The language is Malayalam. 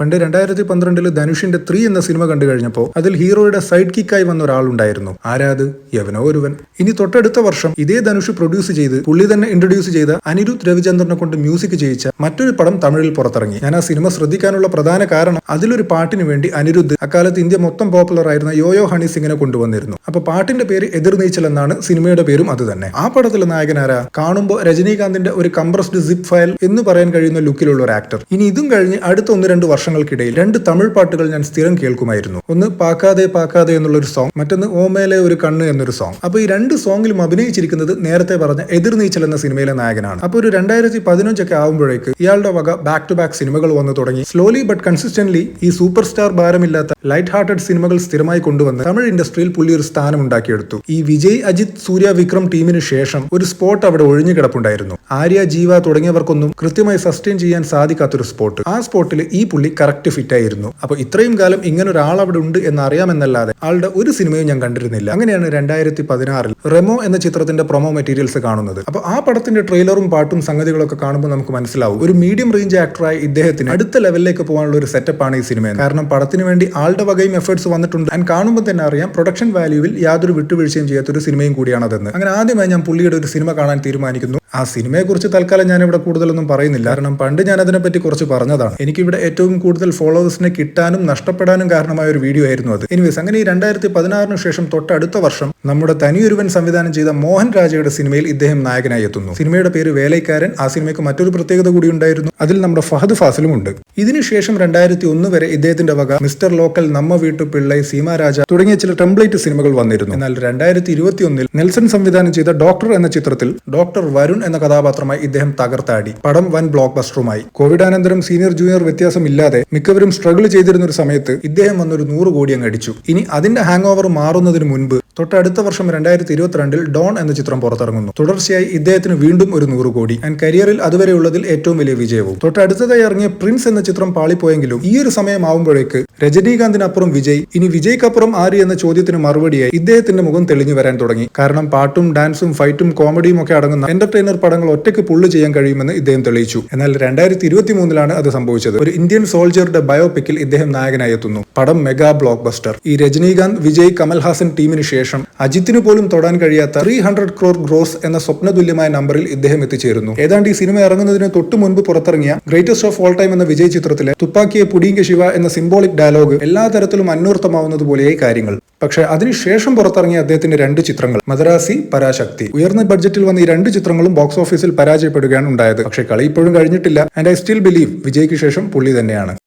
പണ്ട് 2012 ധനുഷിന്റെ 3 എന്ന സിനിമ കണ്ടു കഴിഞ്ഞപ്പോൾ അതിൽ ഹീറോയുടെ സൈഡ് കിക്കായി വന്ന ഒരാളുണ്ടായിരുന്നു. ആരാത്? യവനോ ഒരുവൻ. ഇനി തൊട്ടടുത്ത വർഷം ഇതേ ധനുഷ് പ്രൊഡ്യൂസ് ചെയ്ത് പുള്ളി തന്നെ ഇൻട്രൊഡ്യൂസ് ചെയ്ത അനിരുദ്ധ് രവിചന്ദ്രനെ കൊണ്ട് മ്യൂസിക് ചെയ്യിച്ച മറ്റൊരു പടം തമിഴിൽ പുറത്തിറങ്ങി. ഞാൻ ആ സിനിമ ശ്രദ്ധിക്കാനുള്ള പ്രധാന കാരണം അതിലൊരു പാട്ടിന് വേണ്ടി അനിരുദ്ധ് അക്കാലത്ത് ഇന്ത്യ മൊത്തം പോപ്പുലർ ആയിരുന്ന യോയോ ഹണി സിംഗിനെ കൊണ്ടുവന്നിരുന്നു. അപ്പൊ പാട്ടിന്റെ പേര് എതിർനീച്ചൽ എന്നാണ്, സിനിമയുടെ പേരും അത് തന്നെ. ആ പടത്തിലെ നായകനാരാ? കാണുമ്പോൾ രജനീകാന്തിന്റെ ഒരു കംപ്രസ്ഡ് സിപ്പ് ഫയൽ എന്ന് പറയാൻ കഴിയുന്ന ലുക്കിലുള്ള ഒരു ആക്ടർ. ഇനി ഇതും കഴിഞ്ഞ് അടുത്ത 1-2 വർഷങ്ങൾക്കിടയിൽ 2 തമിഴ് പാട്ടുകൾ ഞാൻ സ്ഥിരം കേൾക്കുമായിരുന്നു. ഒന്ന് പാക്കാതെ പാക്കാതെ എന്നുള്ളൊരു സോങ്, മറ്റൊന്ന് ഓമേലെ ഒരു കണ്ണ് എന്നൊരു സോങ്. അപ്പൊ ഈ 2 സോങ്ങിലും അഭിനയിച്ചിരിക്കുന്നത് നേരത്തെ പറഞ്ഞ എതിർനീച്ചൽ എന്ന സിനിമയിലെ നായകനാണ്. അപ്പൊ ഒരു 2015 ആവുമ്പോഴേക്ക് ഇയാളുടെ വക ബാക്ക് ടു ബാക്ക് സിനിമകൾ വന്നു തുടങ്ങി. സ്ലോലി ബട്ട് കൺസിസ്റ്റന്റ്ലി ഈ സൂപ്പർ സ്റ്റാർ ഭാരമില്ലാത്ത ലൈറ്റ് ഹാർട്ടഡ് സിനിമകൾ സ്ഥിരമായി കൊണ്ടുവന്ന് തമിഴ് ഇൻഡസ്ട്രിയിൽ പുള്ളി ഒരു സ്ഥാനം ഉണ്ടാക്കിയെടുത്തു. ഈ വിജയ്, അജിത്, സൂര്യ, വിക്രം ടീമിന് ശേഷം ഒരു സ്പോട്ട് അവിടെ ഒഴിഞ്ഞു കിടപ്പുണ്ടായിരുന്നു. ആര്യ, ജീവ തുടങ്ങിയവർക്കൊന്നും കൃത്യമായി സസ്റ്റെയിൻ ചെയ്യാൻ സാധിക്കാത്തൊരു സ്പോട്ട്. ആ സ്പോട്ടിൽ ഈ പുള്ളി കറക്റ്റ് ഫിറ്റ് ആയിരുന്നു. അപ്പൊ ഇത്രയും കാലം ഇങ്ങനെ ഒരാൾ അവിടെ ഉണ്ട് എന്നറിയാമെന്നല്ലാതെ ആളുടെ ഒരു സിനിമയും ഞാൻ കണ്ടിരുന്നില്ല. അങ്ങനെയാണ് 2016 റെമോ എന്ന ചിത്രത്തിന്റെ പ്രൊമോ മെറ്റീരിയൽസ് കാണുന്നത്. അപ്പൊ ആ പടത്തിന്റെ ട്രെയിലറും പാട്ടും സംഗതികളൊക്കെ കാണുമ്പോൾ നമുക്ക് മനസ്സിലാവും ഒരു മീഡിയം റേഞ്ച് ആക്ടറായ ഇദ്ദേഹത്തിന് അടുത്ത ലെവലിലേക്ക് പോകാനുള്ള ഒരു സെറ്റപ്പാണ് ഈ സിനിമ. കാരണം പടത്തിന് വേണ്ടി ആളുടെ വകയും എഫേർട്സ് വന്നിട്ടുണ്ട്. ഞാൻ കാണുമ്പോൾ തന്നെ അറിയാം പ്രൊഡക്ഷൻ വാല്യൂവിൽ യാതൊരു വിട്ടുവീഴ്ചയും ചെയ്യാത്തൊരു സിനിമയും കൂടിയാണതെന്ന്. അങ്ങനെ ആദ്യമായി ഞാൻ പുള്ളിയുടെ ഒരു സിനിമ കാണാൻ തീരുമാനിക്കുന്നു. ആ സിനിമയെ കുറിച്ച് തൽക്കാലം ഞാൻ ഇവിടെ കൂടുതലൊന്നും പറയുന്നില്ല, കാരണം പണ്ട് ഞാൻ അതിനെപ്പറ്റി കുറച്ച് പറഞ്ഞതാണ്. എനിക്കിവിടെ ഏറ്റവും കൂടുതൽ ഫോളോവേഴ്സിനെ കിട്ടാനും നഷ്ടപ്പെടാനും കാരണമായ ഒരു വീഡിയോ ആയിരുന്നു അത്. എനിവേസ്, അങ്ങനെ ഈ 2016 ശേഷം തൊട്ടടുത്ത വർഷം നമ്മുടെ തനിയൊരുവൻ സംവിധാനം ചെയ്ത മോഹൻ രാജയുടെ സിനിമയിൽ ഇദ്ദേഹം നായകനായി എത്തുന്നു. സിനിമയുടെ പേര് വേലൈക്കാരൻ. ആ സിനിമയ്ക്ക് മറ്റൊരു പ്രത്യേകത കൂടി ഉണ്ടായിരുന്നു. അതിൽ നമ്മുടെ ഫഹദ് ഫാസിലും ഉണ്ട്. ഇതിനുശേഷം 2001 വരെ ഇദ്ദേഹത്തിന്റെ വക മിസ്റ്റർ ലോക്കൽ, നമ്മ വീട്ടു പിള്ളൈ, സീമാരാജ തുടങ്ങിയ ചില ടെംപ്ലേറ്റ് സിനിമകൾ വന്നിരുന്നു. എന്നാൽ 2021 നെൽസൺ സംവിധാനം ചെയ്ത ഡോക്ടർ എന്ന ചിത്രത്തിൽ ഡോക്ടർ വരുൺ എന്ന കഥാപാത്രമായി ഇദ്ദേഹം തകർത്താടി. പടം വൻ ബ്ലോക്ക് ബസ്റ്ററുമായി. കോവിഡാനന്തരം സീനിയർ ജൂനിയർ വ്യത്യാസമില്ലാതെ മിക്കവരും സ്ട്രഗിൾ ചെയ്തിരുന്ന ഒരു സമയത്ത് ഇദ്ദേഹം വന്നൊരു 100 കോടി അങ്ങ് അടിച്ചു. ഇനി അതിന്റെ ഹാങ് ഓവർ മാറുന്നതിന് മുൻപ് തൊട്ടടുത്ത വർഷം 2022 ഡോൺ എന്ന ചിത്രം പുറത്തിറങ്ങുന്നു. തുടർച്ചയായി ഇദ്ദേഹത്തിന് വീണ്ടും ഒരു 100 കോടി ആൻഡ് കരിയറിൽ അതുവരെയുള്ളതിൽ ഏറ്റവും വലിയ വിജയവും. തൊട്ടടുത്തതായി ഇറങ്ങിയ പ്രിൻസ് എന്ന ചിത്രം പാളിപ്പോയെങ്കിലും ഈ ഒരു സമയമാവുമ്പോഴേക്ക് രജനീകാന്തിനപ്പുറം വിജയ്, ഇനി വിജയ്ക്കപ്പുറം ആര് എന്ന ചോദ്യത്തിന് മറുപടിയായി ഇദ്ദേഹത്തിന്റെ മുഖം തെളിഞ്ഞു വരാൻ തുടങ്ങി. കാരണം പാട്ടും ഡാൻസും ഫൈറ്റും കോമഡിയും ഒക്കെ അടങ്ങുന്ന എന്റർടൈനർ പടങ്ങൾ ഒറ്റയ്ക്ക് പുള്ള് ചെയ്യാൻ കഴിയുമെന്ന് ഇദ്ദേഹം തെളിയിച്ചു. എന്നാൽ 2023 അത് സംഭവിച്ചത്. ഒരു ഇന്ത്യൻ സോൾജറുടെ ബയോപിക്കിൽ ഇദ്ദേഹം നായകനായി എത്തുന്നു. പടം മെഗാ ബ്ലോക്ക് ബസ്റ്റർ. ഈ രജനീകാന്ത്, വിജയ്, കമൽഹാസൻ ടീമിന് ശേഷം അജിത്തിന് പോലും തൊടാൻ കഴിയാത്ത 300 crore ഗ്രോസ് എന്ന സ്വപ്നതുല്യമായ നമ്പറിൽ ഇദ്ദേഹം എത്തിച്ചേരുന്നു. ഏതാണ്ട് ഈ സിനിമ ഇറങ്ങുന്നതിന് തൊട്ടു മുൻപ് പുറത്തിറങ്ങിയ ഗ്രേറ്റസ്റ്റ് ഓഫ് ഓൾ ടൈം എന്ന വിജയ് ചിത്രത്തിലെ തുപ്പാക്കിയെ പുടിങ്ക ശിവ എന്ന സിംബോളിക് ഡയലോഗ് എല്ലാ തരത്തിലും അന്വർത്ഥമാവുന്നത് പോലെയായി കാര്യങ്ങൾ. പക്ഷേ അതിനുശേഷം പുറത്തിറങ്ങിയ അദ്ദേഹത്തിന്റെ 2 ചിത്രങ്ങൾ മദ്രാസി, പരാശക്തി, ഉയർന്ന ബഡ്ജറ്റിൽ വന്ന ഈ 2 ചിത്രങ്ങളും ബോക്സ് ഓഫീസിൽ പരാജയപ്പെടുകയാണ് ഉണ്ടായത്. പക്ഷേ കളി ഇപ്പോഴും കഴിഞ്ഞിട്ടില്ല. ആൻഡ് ഐ സ്റ്റിൽ ബിലീവ് വിജയ്ക്ക് ശേഷം പുള്ളി തന്നെയാണ്.